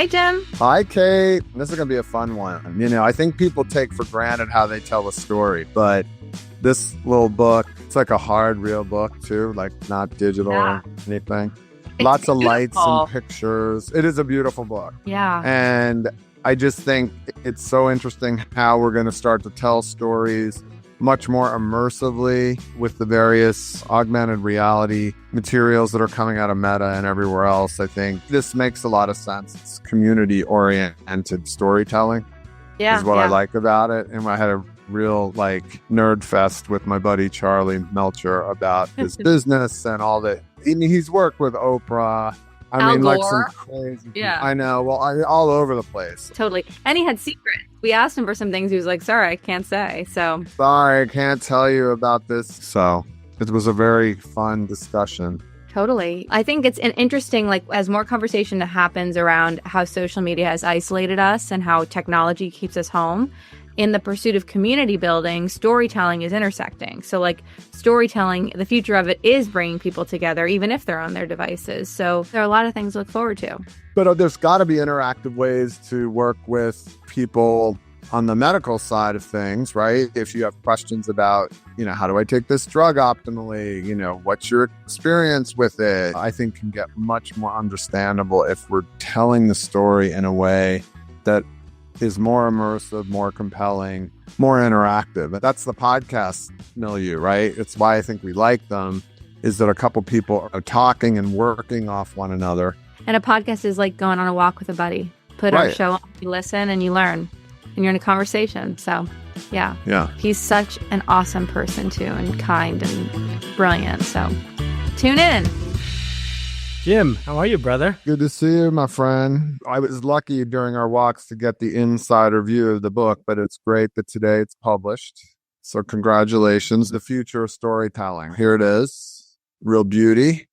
Hey, Jim. Hi, Kate. This is going to be a fun one. You know, I think people take for granted how they tell a story, but this little book, it's like a hard, real book too, like not digital or anything. Lots of lights and pictures. It is a beautiful book. Yeah. And I just think it's so interesting how we're going to start to tell stories much more immersively with the various augmented reality materials that are coming out of Meta and everywhere else. I think this makes a lot of sense. It's community-oriented storytelling is what I like about it. And I had a real nerd fest with my buddy Charlie Melcher about his business and all that. I mean, he's worked with Oprah. Al Gore. Some crazy. Yeah. I know. Well, all over the place. Totally. And he had secrets. We asked him for some things. He was like, sorry, I can't say. So sorry, I can't tell you about this. So it was a very fun discussion. Totally. I think it's an interesting, as more conversation happens around how social media has isolated us and how technology keeps us home. In the pursuit of community building, storytelling is intersecting. So storytelling, the future of it is bringing people together, even if they're on their devices. So there are a lot of things to look forward to. But there's got to be interactive ways to work with people on the medical side of things, right? If you have questions about, how do I take this drug optimally? What's your experience with it? I think can get much more understandable if we're telling the story in a way that is more immersive, more compelling, more interactive. That's the podcast milieu, right? It's why I think we like them, is that a couple people are talking and working off one another. And a podcast is like going on a walk with a buddy. Put our show on, you listen and you learn, and you're in a conversation. So, yeah. He's such an awesome person, too, and kind and brilliant. So, tune in. Jim, how are you, brother? Good to see you, my friend. I was lucky during our walks to get the insider view of the book, but it's great that today it's published. So congratulations. The Future of Storytelling. Here it is. Real beauty.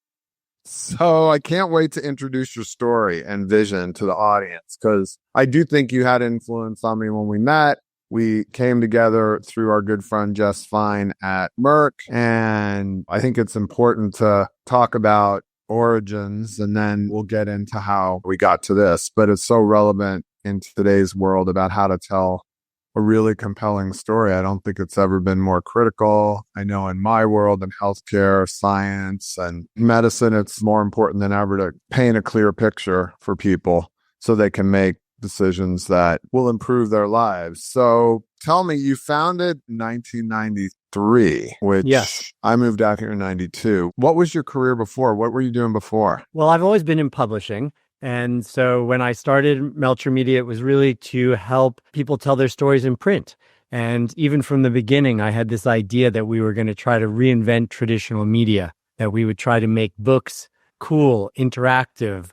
So I can't wait to introduce your story and vision to the audience, because I do think you had influence on me when we met. We came together through our good friend Jess Fine at Merck, and I think it's important to talk about origins, and then we'll get into how we got to this. But it's so relevant in today's world about how to tell a really compelling story. I don't think it's ever been more critical. I know in my world, in healthcare, science, and medicine, it's more important than ever to paint a clear picture for people so they can make decisions that will improve their lives. So tell me, you founded in 1993, which yes. I moved out here in 92. What was your career before? What were you doing before? Well, I've always been in publishing. And so when I started Melcher Media, it was really to help people tell their stories in print. And even from the beginning, I had this idea that we were going to try to reinvent traditional media, that we would try to make books cool, interactive,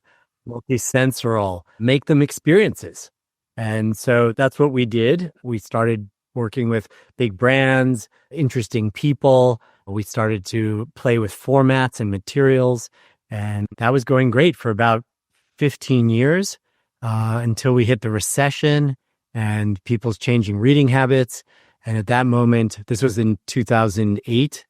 multisensorial, make them experiences. And so that's what we did. We started working with big brands, interesting people. We started to play with formats and materials. And that was going great for about 15 years until we hit the recession and people's changing reading habits. And at that moment, this was in 2008,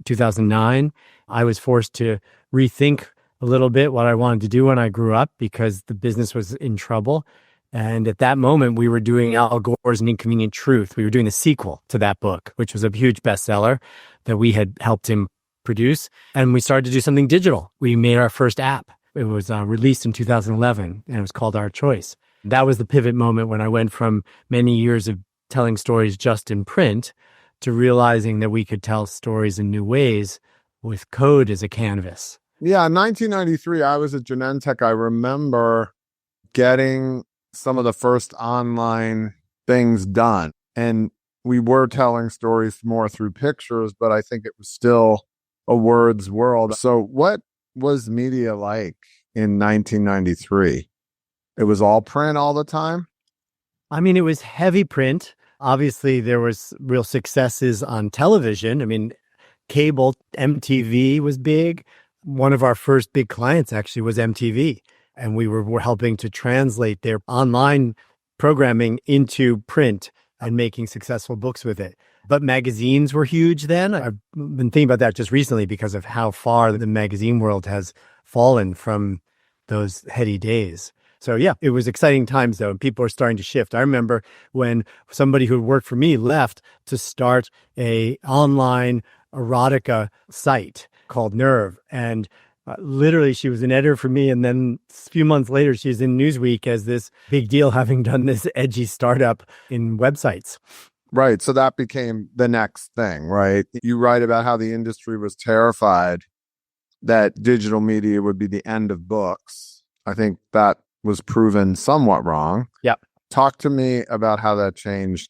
2009, I was forced to rethink a little bit what I wanted to do when I grew up because the business was in trouble. And at that moment, we were doing Al Gore's An Inconvenient Truth. We were doing the sequel to that book, which was a huge bestseller that we had helped him produce. And we started to do something digital. We made our first app. It was released in 2011, and it was called Our Choice. That was the pivot moment when I went from many years of telling stories just in print to realizing that we could tell stories in new ways with code as a canvas. Yeah, in 1993, I was at Genentech. I remember getting some of the first online things done. And we were telling stories more through pictures, but I think it was still a words world. So what was media like in 1993? It was all print all the time? I mean, it was heavy print. Obviously, there was real successes on television. I mean, cable, MTV was big. One of our first big clients actually was MTV. And we were helping to translate their online programming into print and making successful books with it. But magazines were huge then. I've been thinking about that just recently because of how far the magazine world has fallen from those heady days. So yeah, it was exciting times though, and people are starting to shift. I remember when somebody who worked for me left to start a online erotica site called Nerve, and literally she was an editor for me, and then a few months later she's in Newsweek as this big deal, having done this edgy startup in websites. Right. So that became the next thing, right? You write about how the industry was terrified that digital media would be the end of books. I think that was proven somewhat wrong. Yep. Talk to me about how that changed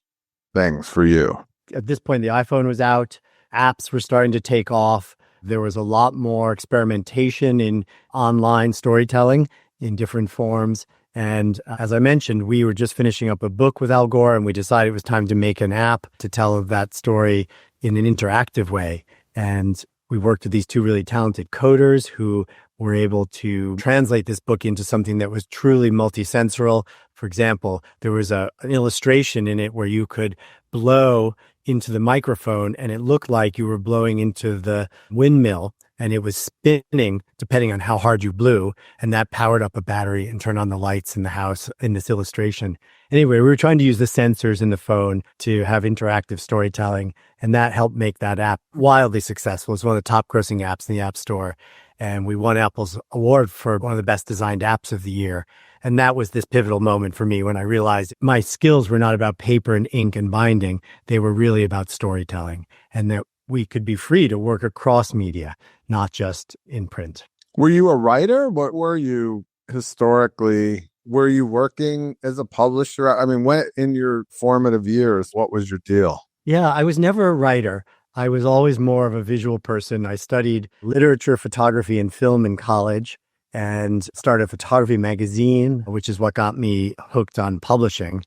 things for you. At this point, the iPhone was out. Apps were starting to take off. There was a lot more experimentation in online storytelling in different forms. And as I mentioned, we were just finishing up a book with Al Gore, and we decided it was time to make an app to tell that story in an interactive way. And we worked with these two really talented coders who were able to translate this book into something that was truly multisensorial. For example, there was an illustration in it where you could blow into the microphone and it looked like you were blowing into the windmill, and it was spinning depending on how hard you blew, and that powered up a battery and turned on the lights in the house in this illustration. Anyway, we were trying to use the sensors in the phone to have interactive storytelling, and that helped make that app wildly successful. It's one of the top grossing apps in the App Store, and we won Apple's award for one of the best designed apps of the year. And that was this pivotal moment for me when I realized my skills were not about paper and ink and binding. They were really about storytelling, and that we could be free to work across media, not just in print. Were you a writer? What were you historically? Were you working as a publisher? I mean, when in your formative years, what was your deal? Yeah, I was never a writer. I was always more of a visual person. I studied literature, photography, and film in college, and started a photography magazine, which is what got me hooked on publishing.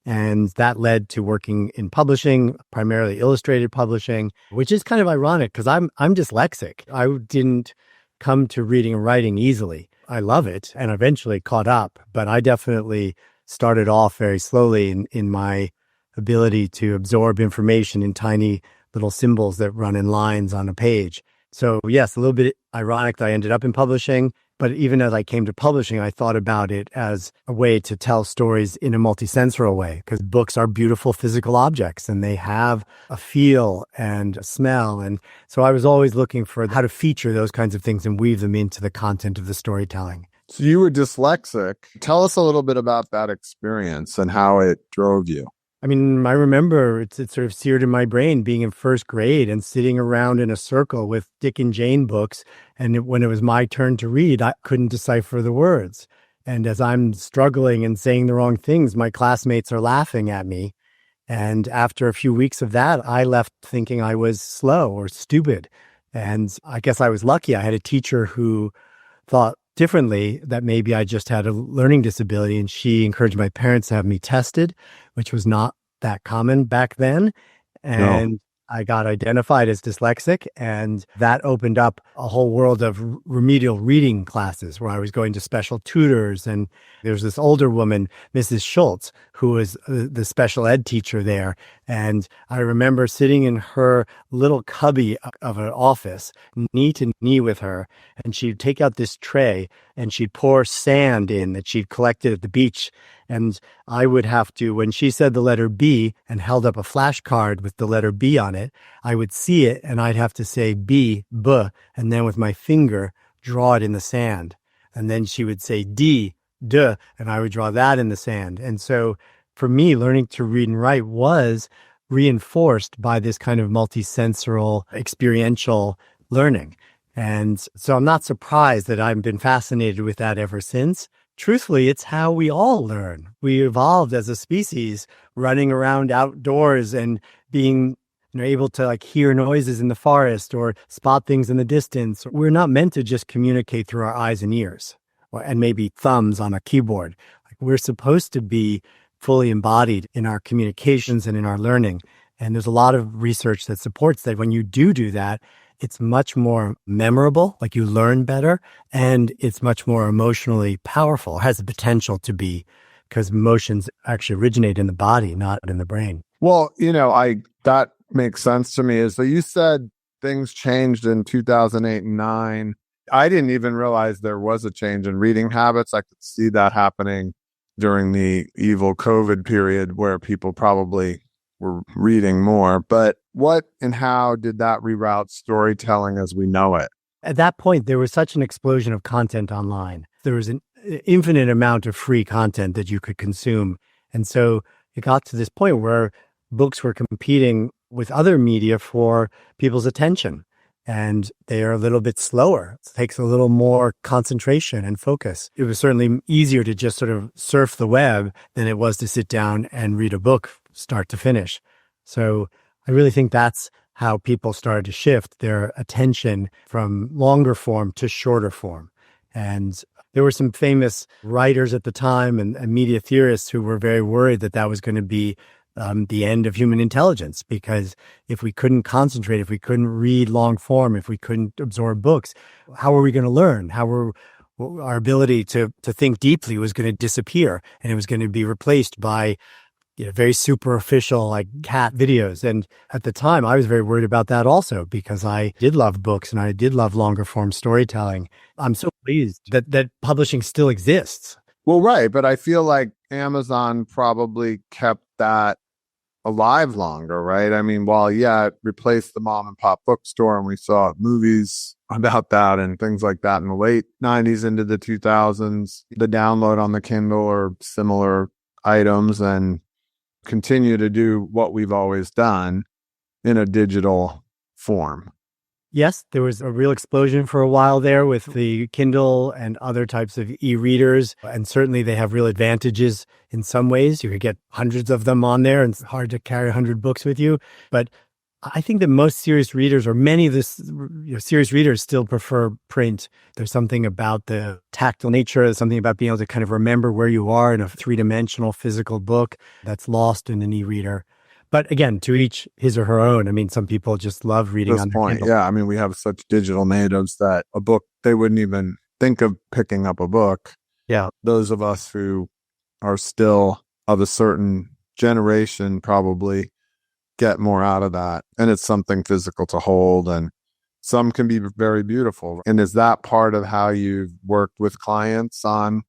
And that led to working in publishing, primarily illustrated publishing, which is kind of ironic because I'm dyslexic. I didn't come to reading and writing easily. I love it and eventually caught up, but I definitely started off very slowly in my ability to absorb information in tiny little symbols that run in lines on a page. So yes, a little bit ironic that I ended up in publishing. But even as I came to publishing, I thought about it as a way to tell stories in a multisensorial way, because books are beautiful physical objects and they have a feel and a smell. And so I was always looking for how to feature those kinds of things and weave them into the content of the storytelling. So you were dyslexic. Tell us a little bit about that experience and how it drove you. I mean, I remember it's sort of seared in my brain being in first grade and sitting around in a circle with Dick and Jane books. And when it was my turn to read, I couldn't decipher the words. And as I'm struggling and saying the wrong things, my classmates are laughing at me. And after a few weeks of that, I left thinking I was slow or stupid. And I guess I was lucky. I had a teacher who thought differently, that maybe I just had a learning disability, and she encouraged my parents to have me tested, which was not that common back then. And I got identified as dyslexic, and that opened up a whole world of remedial reading classes where I was going to special tutors. And there was this older woman, Mrs. Schultz, who was the special ed teacher there. And I remember sitting in her little cubby of an office, knee to knee with her, and she'd take out this tray and she'd pour sand in that she'd collected at the beach. And I would have to, when she said the letter B and held up a flashcard with the letter B on it, I would see it and I'd have to say B, B, and then with my finger, draw it in the sand. And then she would say D, D, and I would draw that in the sand. And so for me, learning to read and write was reinforced by this kind of multisensorial experiential learning. And so I'm not surprised that I've been fascinated with that ever since. Truthfully, it's how we all learn. We evolved as a species, running around outdoors and being able to hear noises in the forest or spot things in the distance. We're not meant to just communicate through our eyes and ears and maybe thumbs on a keyboard. We're supposed to be fully embodied in our communications and in our learning. And there's a lot of research that supports that when you do that, it's much more memorable, you learn better, and it's much more emotionally powerful. It has the potential to be, because emotions actually originate in the body, not in the brain. Well, that makes sense to me. So you said things changed in 2008 and 2009. I didn't even realize there was a change in reading habits. I could see that happening during the evil COVID period where people probably were reading more. But what and how did that reroute storytelling as we know it? At that point, there was such an explosion of content online. There was an infinite amount of free content that you could consume. And so it got to this point where books were competing with other media for people's attention. And they are a little bit slower. It takes a little more concentration and focus. It was certainly easier to just sort of surf the web than it was to sit down and read a book start to finish. So I really think that's how people started to shift their attention from longer form to shorter form. And there were some famous writers at the time and media theorists who were very worried that that was going to be the end of human intelligence, because if we couldn't concentrate, if we couldn't read long form, if we couldn't absorb books, how are we going to learn? Our ability to think deeply was going to disappear, and it was going to be replaced by very superficial like cat videos. And at the time, I was very worried about that also, because I did love books and I did love longer form storytelling. I'm so pleased that publishing still exists. Well, right. But I feel like Amazon probably kept that alive longer, right? I mean, while, it replaced the mom and pop bookstore, and we saw movies about that and things like that in the late 90s into the 2000s, the download on the Kindle or similar items, and continue to do what we've always done in a digital form. Yes, there was a real explosion for a while there with the Kindle and other types of e-readers. And certainly they have real advantages in some ways. You could get hundreds of them on there, and it's hard to carry 100 books with you. But I think that most serious readers, or many of the serious readers, still prefer print. There's something about the tactile nature, there's something about being able to kind of remember where you are in a three-dimensional physical book that's lost in an e-reader. But again, to each his or her own. I mean, some people just love reading on their Kindle. Yeah, I mean, we have such digital natives that a book, they wouldn't even think of picking up a book. Yeah. Those of us who are still of a certain generation probably get more out of that. And it's something physical to hold, and some can be very beautiful. And is that part of how you've worked with clients on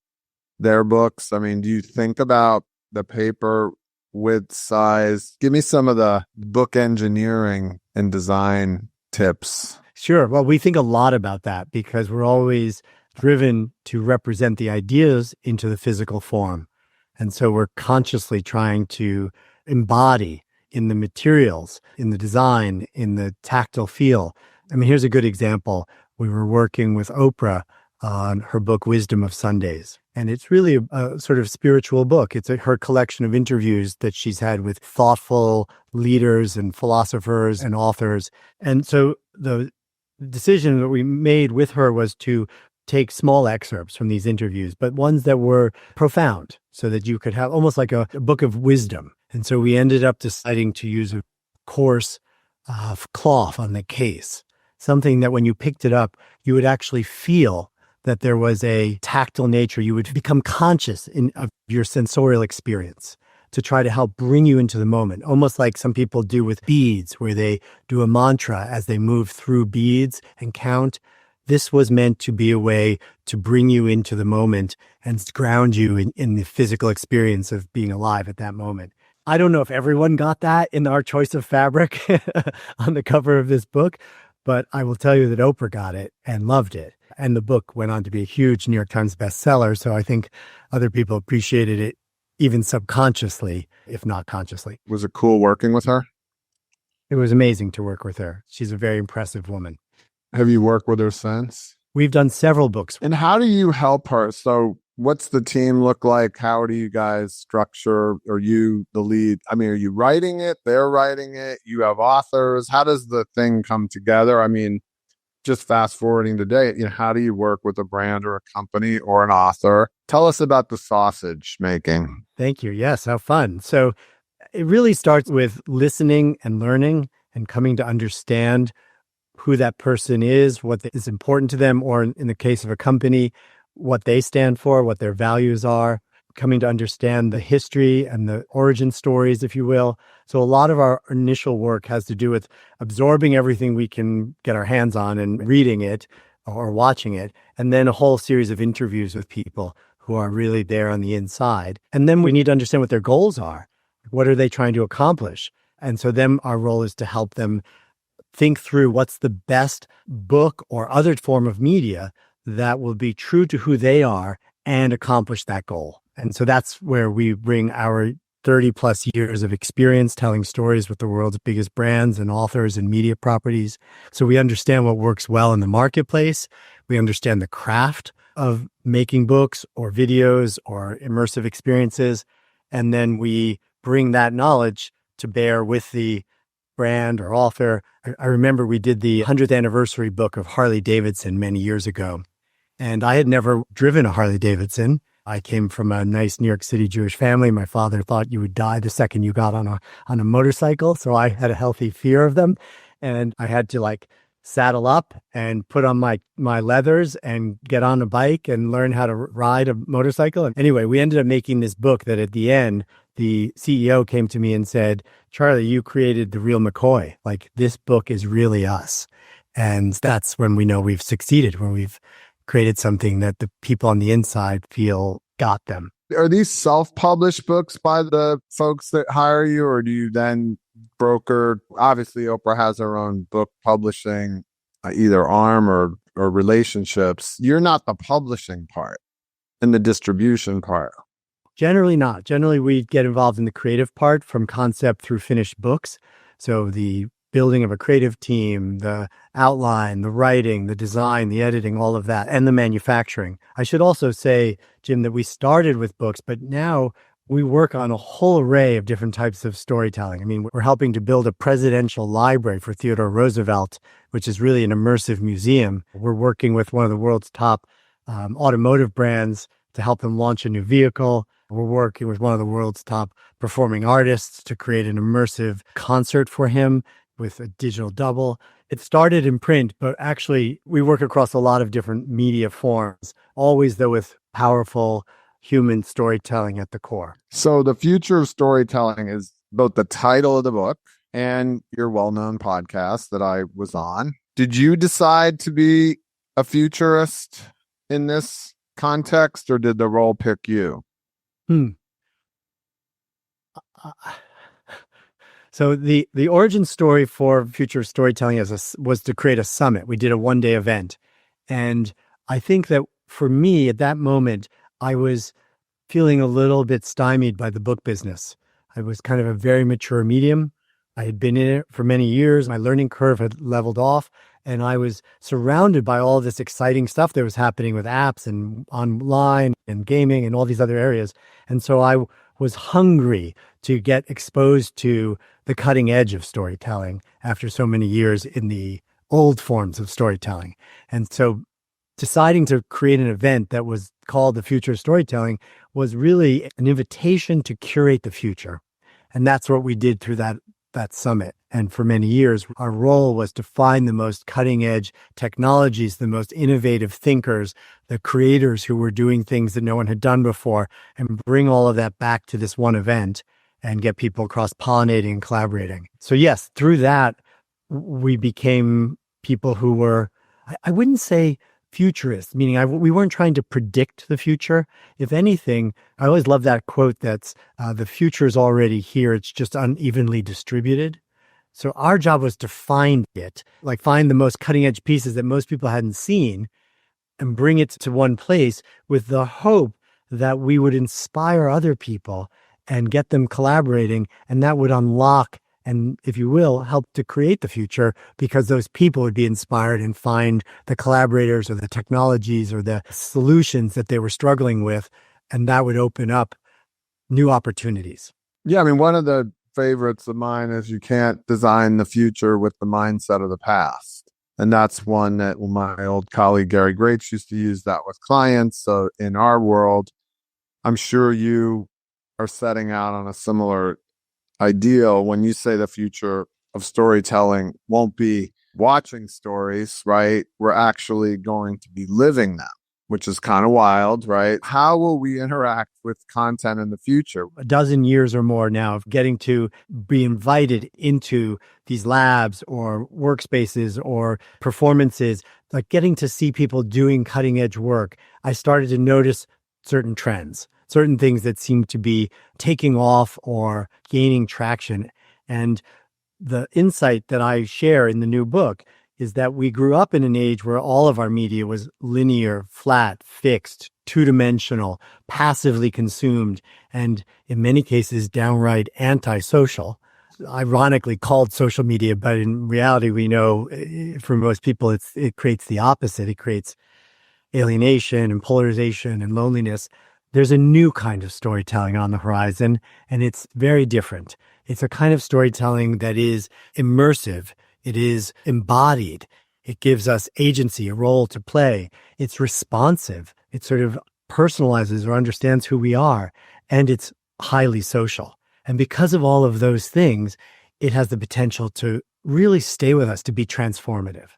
their books? I mean, do you think about the paper width, size? Give me some of the book engineering and design tips. Sure. Well, we think a lot about that because we're always driven to represent the ideas into the physical form. And so we're consciously trying to embody in the materials, in the design, in the tactile feel. I mean, here's a good example. We were working with Oprah on her book, Wisdom of Sundays. And it's really a sort of spiritual book. It's her collection of interviews that she's had with thoughtful leaders and philosophers and authors. And so the decision that we made with her was to take small excerpts from these interviews, but ones that were profound so that you could have almost like a book of wisdom. And so we ended up deciding to use a coarse cloth on the case, something that when you picked it up, you would actually feel that there was a tactile nature. You would become conscious of your sensorial experience to try to help bring you into the moment, almost like some people do with beads, where they do a mantra as they move through beads and count. This was meant to be a way to bring you into the moment and ground you in the physical experience of being alive at that moment. I don't know if everyone got that in our choice of fabric on the cover of this book, but I will tell you that Oprah got it and loved it. And the book went on to be a huge New York Times bestseller. So I think other people appreciated it even subconsciously, if not consciously. Was it cool working with her? It was amazing to work with her. She's a very impressive woman. Have you worked with her since? We've done several books. And how do you help her? So what's the team look like? How do you guys structure? Are you the lead? I mean, are you writing it? They're writing it? You have authors? How does the thing come together? I mean, just fast forwarding today, how do you work with a brand or a company or an author? Tell us about the sausage making. Thank you. Yes, how fun. So it really starts with listening and learning and coming to understand who that person is, what is important to them, or in the case of a company, what they stand for, what their values are, coming to understand the history and the origin stories, if you will. So a lot of our initial work has to do with absorbing everything we can get our hands on and reading it, or watching it, and then a whole series of interviews with people who are really there on the inside. And then we need to understand what their goals are. What are they trying to accomplish? And so then our role is to help them think through what's the best book or other form of media that will be true to who they are and accomplish that goal. And so that's where we bring our 30 plus years of experience telling stories with the world's biggest brands and authors and media properties. So we understand what works well in the marketplace. We understand the craft of making books or videos or immersive experiences. And then we bring that knowledge to bear with the brand or author. I remember we did the 100th anniversary book of Harley Davidson many years ago. And I had never driven a Harley Davidson. I came from a nice New York City Jewish family. My father thought you would die the second you got on a motorcycle. So I had a healthy fear of them. And I had to saddle up and put on my leathers and get on a bike and learn how to ride a motorcycle. And anyway, we ended up making this book that at the end, the CEO came to me and said, Charlie, you created the real McCoy. This book is really us. And that's when we know we've succeeded, when we've created something that the people on the inside feel got them. Are these self-published books by the folks that hire you, or do you then broker? Obviously, Oprah has her own book publishing, either arm or relationships. You're not the publishing part and the distribution part. Generally not. Generally, we get involved in the creative part from concept through finished books. So the building of a creative team, the outline, the writing, the design, the editing, all of that, and the manufacturing. I should also say, Jim, that we started with books, but now we work on a whole array of different types of storytelling. I mean, we're helping to build a presidential library for Theodore Roosevelt, which is really an immersive museum. We're working with one of the world's top automotive brands to help them launch a new vehicle. We're working with one of the world's top performing artists to create an immersive concert for him with a digital double. It started in print, but actually we work across a lot of different media forms, always though with powerful human storytelling at the core. So the future of storytelling is both the title of the book and your well-known podcast that I was on. Did you decide to be a futurist in this context, or did the role pick you? So the origin story for future storytelling was to create a summit. We did a one-day event. And I think that for me at that moment, I was feeling a little bit stymied by the book business. I was kind of a very mature medium. I had been in it for many years. My learning curve had leveled off, and I was surrounded by all this exciting stuff that was happening with apps and online and gaming and all these other areas. And so I was hungry to get exposed to the cutting edge of storytelling after so many years in the old forms of storytelling. And so deciding to create an event that was called the Future of Storytelling was really an invitation to curate the future. And that's what we did through that summit. And for many years, our role was to find the most cutting edge technologies, the most innovative thinkers, the creators who were doing things that no one had done before, and bring all of that back to this one event and get people cross-pollinating and collaborating. So yes, through that, we became people who were, I wouldn't say futurists, meaning we weren't trying to predict the future. If anything, I always love that quote that's, the future is already here, it's just unevenly distributed. So our job was to find it, find the most cutting edge pieces that most people hadn't seen and bring it to one place with the hope that we would inspire other people and get them collaborating. And that would unlock and, if you will, help to create the future, because those people would be inspired and find the collaborators or the technologies or the solutions that they were struggling with. And that would open up new opportunities. Yeah, I mean, one of the favorites of mine is you can't design the future with the mindset of the past. And that's one that my old colleague Gary Greats used to use that with clients. So in our world, I'm sure you are setting out on a similar ideal when you say the future of storytelling won't be watching stories, right? We're actually going to be living them, which is kind of wild, right? How will we interact with content in the future? A dozen years or more now of getting to be invited into these labs or workspaces or performances like getting to see people doing cutting edge work, I started to notice certain trends, certain things that seemed to be taking off or gaining traction. And the insight that I share in the new book is that we grew up in an age where all of our media was linear, flat, fixed, two-dimensional, passively consumed, and in many cases downright antisocial. Ironically called social media, but in reality, we know for most people, it creates the opposite. It creates alienation and polarization and loneliness. There's a new kind of storytelling on the horizon, and it's very different. It's a kind of storytelling that is immersive. It is embodied. It gives us agency, a role to play. It's responsive. It sort of personalizes or understands who we are, and it's highly social. And because of all of those things, it has the potential to really stay with us, to be transformative.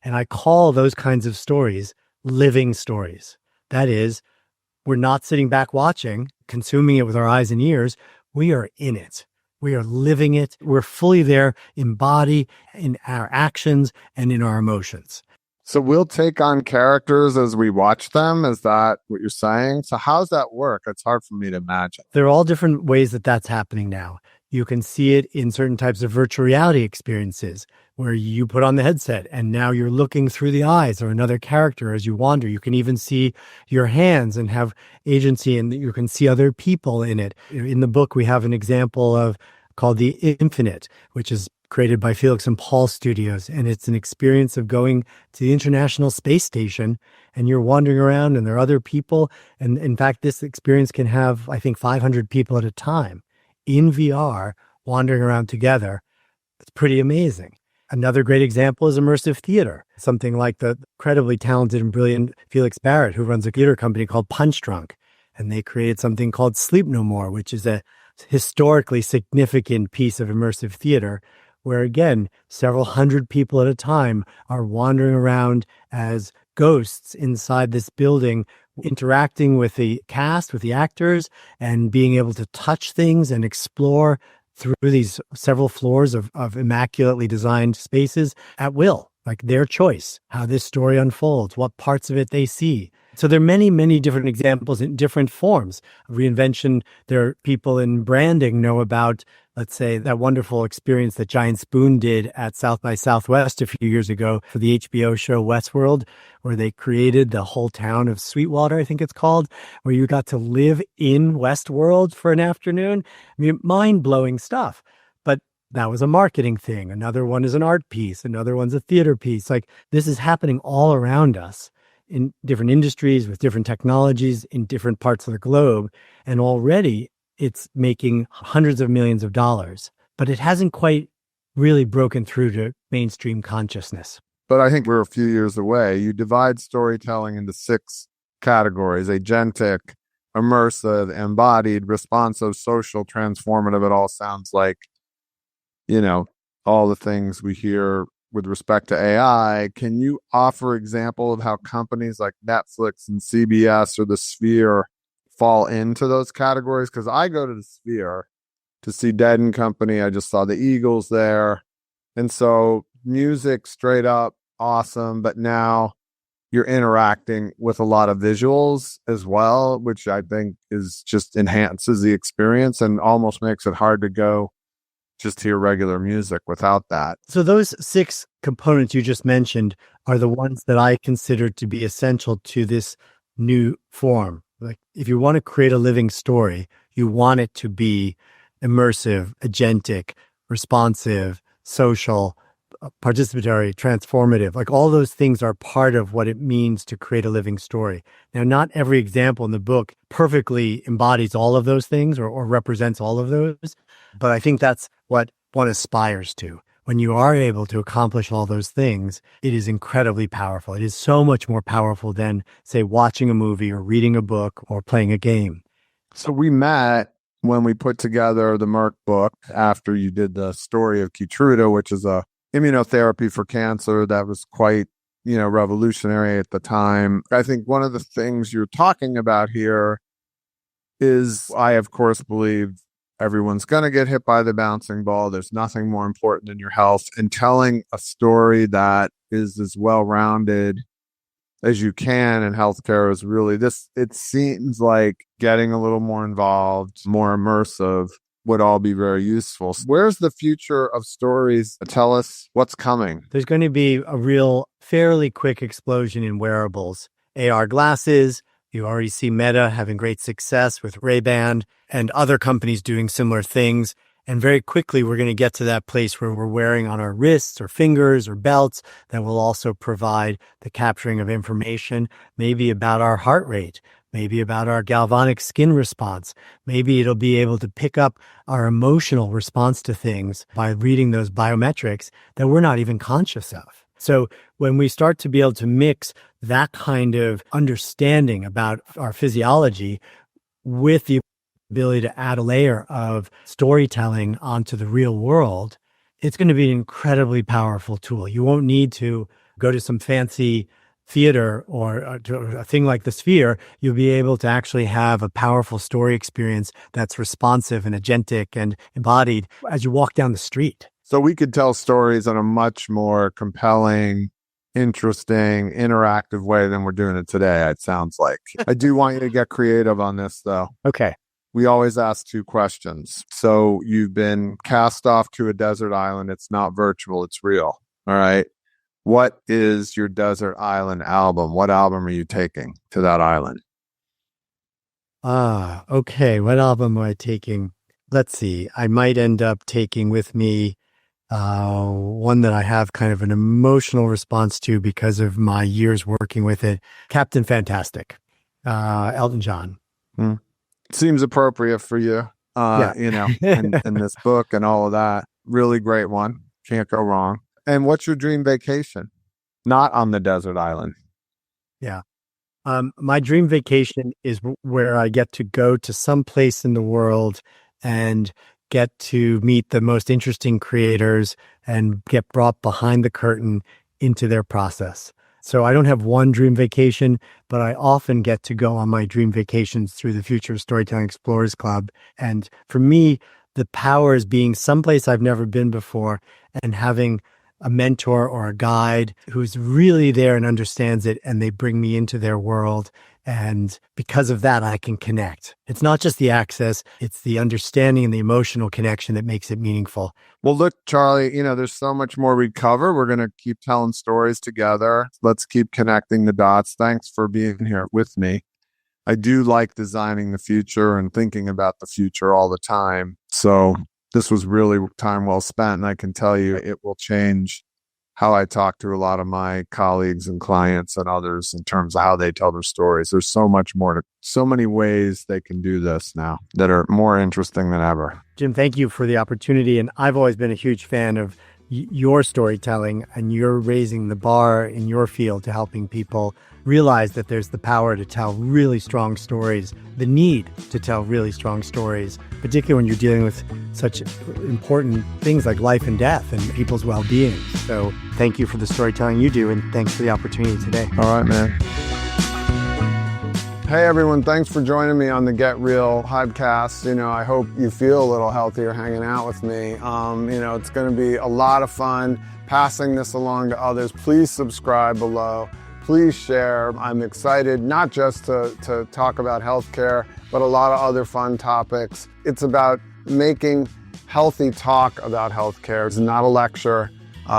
And I call those kinds of stories living stories. That is, we're not sitting back watching, consuming it with our eyes and ears. We are in it. We are living it. We're fully there, embodied in our actions and in our emotions. So we'll take on characters as we watch them. Is that what you're saying? So how's that work? It's hard for me to imagine. There are all different ways that that's happening now. You can see it in certain types of virtual reality experiences where you put on the headset and now you're looking through the eyes of another character as you wander. You can even see your hands and have agency, and you can see other people in it. In the book, we have an example of called The Infinite, which is created by Felix and Paul Studios. And it's an experience of going to the International Space Station and you're wandering around and there are other people. And in fact, this experience can have, I think, 500 people at a time in VR wandering around together. It's pretty amazing. Another great example is immersive theater, something like the incredibly talented and brilliant Felix Barrett, who runs a theater company called Punch Drunk. And they created something called Sleep No More, which is a historically significant piece of immersive theater where, again, several hundred people at a time are wandering around as ghosts inside this building, interacting with the cast, with the actors, and being able to touch things and explore through these several floors of immaculately designed spaces at will, like their choice, how this story unfolds, what parts of it they see. So there are many, many different examples in different forms of reinvention. There are people in branding know about, let's say, that wonderful experience that Giant Spoon did at South by Southwest a few years ago for the HBO show Westworld, where they created the whole town of Sweetwater, I think it's called, where you got to live in Westworld for an afternoon. I mean, mind-blowing stuff. But that was a marketing thing. Another one is an art piece. Another one's a theater piece. Like, this is happening all around us in different industries with different technologies in different parts of the globe. And already it's making hundreds of millions of dollars, but it hasn't quite really broken through to mainstream consciousness. But I think we're a few years away. You divide storytelling into 6 categories: agentic, immersive, embodied, responsive, social, transformative. It all sounds like, all the things we hear with respect to AI. Can you offer example of how companies like Netflix and CBS or the Sphere fall into those categories? Because I go to the Sphere to see Dead and Company. I just saw the Eagles there. And so music straight up awesome, but now you're interacting with a lot of visuals as well, which I think is just enhances the experience and almost makes it hard to go just hear regular music without that. So those 6 components you just mentioned are the ones that I consider to be essential to this new form. Like, if you want to create a living story, you want it to be immersive, agentic, responsive, social, participatory, transformative. Like, all those things are part of what it means to create a living story. Now, not every example in the book perfectly embodies all of those things or represents all of those, but I think that's what one aspires to. When you are able to accomplish all those things, it is incredibly powerful. It is so much more powerful than, say, watching a movie or reading a book or playing a game. So we met when we put together the Merck book after you did the story of Keytruda, which is a immunotherapy for cancer that was quite, revolutionary at the time. I think one of the things you're talking about here is, I of course believe Everyone's going to get hit by the bouncing ball. There's nothing more important than your health. And telling a story that is as well-rounded as you can in healthcare is really this. It seems like getting a little more involved, more immersive would all be very useful. Where's the future of stories? Tell us what's coming. There's going to be a real fairly quick explosion in wearables. AR glasses. You already see Meta having great success with Ray-Ban and other companies doing similar things. And very quickly, we're going to get to that place where we're wearing on our wrists or fingers or belts that will also provide the capturing of information, maybe about our heart rate, maybe about our galvanic skin response. Maybe it'll be able to pick up our emotional response to things by reading those biometrics that we're not even conscious of. So when we start to be able to mix that kind of understanding about our physiology with the ability to add a layer of storytelling onto the real world, it's going to be an incredibly powerful tool. You won't need to go to some fancy theater or a thing like the Sphere. You'll be able to actually have a powerful story experience that's responsive and agentic and embodied as you walk down the street. So we could tell stories in a much more compelling, interesting, interactive way than we're doing it today, it sounds like. I do want you to get creative on this, though. Okay. We always ask 2 questions. So you've been cast off to a desert island. It's not virtual, it's real. All right. What is your desert island album? What album are you taking to that island? Okay. What album am I taking? Let's see. I might end up taking with me one that I have kind of an emotional response to because of my years working with it. Captain Fantastic, Elton John. Seems appropriate for you, in this book and all of that. Really great one. Can't go wrong. And what's your dream vacation? Not on the desert island. Yeah. My dream vacation is where I get to go to some place in the world and get to meet the most interesting creators and get brought behind the curtain into their process. So I don't have one dream vacation, but I often get to go on my dream vacations through the Future of Storytelling Explorers Club. And for me, the power is being someplace I've never been before and having a mentor or a guide who's really there and understands it, and they bring me into their world. And because of that, I can connect. It's not just the access, it's the understanding and the emotional connection that makes it meaningful. Well, look, Charlie, there's so much more we cover. We're going to keep telling stories together. Let's keep connecting the dots. Thanks for being here with me. I do like designing the future and thinking about the future all the time. So this was really time well spent. And I can tell you it will change how I talk to a lot of my colleagues and clients and others in terms of how they tell their stories. There's so much more, so many ways they can do this now that are more interesting than ever. Jim, thank you for the opportunity. And I've always been a huge fan of your storytelling, and you're raising the bar in your field to helping people realize that there's the power to tell really strong stories, the need to tell really strong stories, particularly when you're dealing with such important things like life and death and people's well-being. So thank you for the storytelling you do, and thanks for the opportunity today. All right, man. Hey, everyone. Thanks for joining me on the Get Real podcast. I hope you feel a little healthier hanging out with me. It's going to be a lot of fun passing this along to others. Please subscribe below. Please share. I'm excited not just to talk about healthcare, but a lot of other fun topics. It's about making healthy talk about healthcare. It's not a lecture.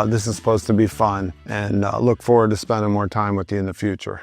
This is supposed to be fun, and look forward to spending more time with you in the future.